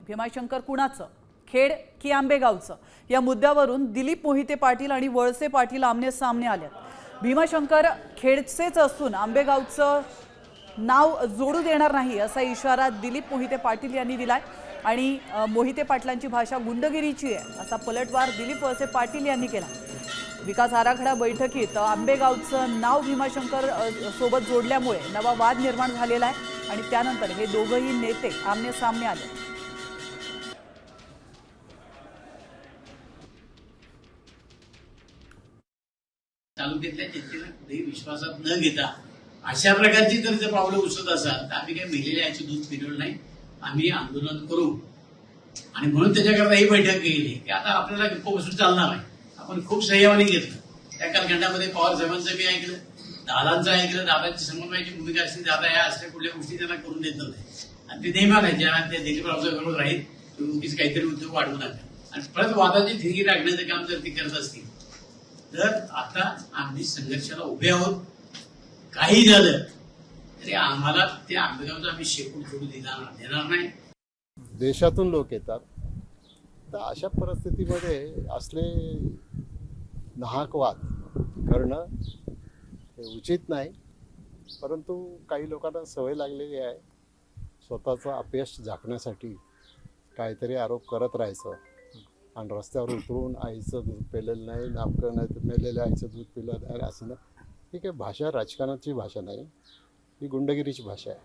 भीमाशंकर कुणाचं, खेड की आंबेगावचं, या मुद्द्यावरून दिलीप मोहिते पाटील आणि वळसे पाटील आमने सामने आलेत। भीमाशंकर खेडचेच असून आंबेगावचं नाव जोडू देणार नाही असा इशारा दिलीप मोहिते पाटील यांनी दिलाय आणि मोहिते पाटलांची भाषा गुंडगिरीची आहे असा पलटवार दिलीप वळसे पाटील यांनी केला। विकास आराखडा बैठकीत आंबेगावचं नाव भीमाशंकर सोबत जोडल्यामुळे नवा वाद निर्माण झालेला आहे आणि त्यानंतर हे दोघंही नेते आमने सामने आले। तालुक्यातल्या जनतेला कुठेही विश्वासात न घेता अशा प्रकारची जर ते पावलं उचलत असाल तर आम्ही काही मेलेल्या याचं दूध पिरवलं नाही, आम्ही आंदोलन करू आणि म्हणून त्याच्याकरता ही बैठक केली की आता आपल्याला गप्प बसून चालणार नाही। आपण खूप सह्यावानी घेतलं त्या कालखंडामध्ये पवार साहेबांचं मी ऐकलं, दादांचं ऐकलं, दादाची समन्वयाची भूमिका असते, दादा या असल्या कुठल्या गोष्टी त्यांना करून देत नव्हते आणि ते नेहमी म्हणायच्या त्या दिलीपरावचा विरोध राहील उगीच काहीतरी उद्योग वाढवू नका आणि परत वादाची थिरगी टाकण्याचं काम जर ते करत असतील तर आता आम्ही संघर्षाला उभे आहोत। काही झालं तरी आम्हाला ते आंबेगावचं आम्ही शेपूट सोडू देणार नाही। देशातून लोक येतात तर अशा परिस्थितीमध्ये असले नाहक वाद करणं हे उचित नाही, परंतु काही लोकांना सवय लागलेली आहे स्वतःचं अपयश झाकण्यासाठी काहीतरी आरोप करत राहायचं आणि रस्त्यावर उतरून आईचं दूध पेलेलं नाही, नामकं नाही तर मेलेल्या आईचं दूध पिलं नाही असं नाही। ही काही भाषा राजकारणाची भाषा नाही, ही गुंडगिरीची भाषा आहे।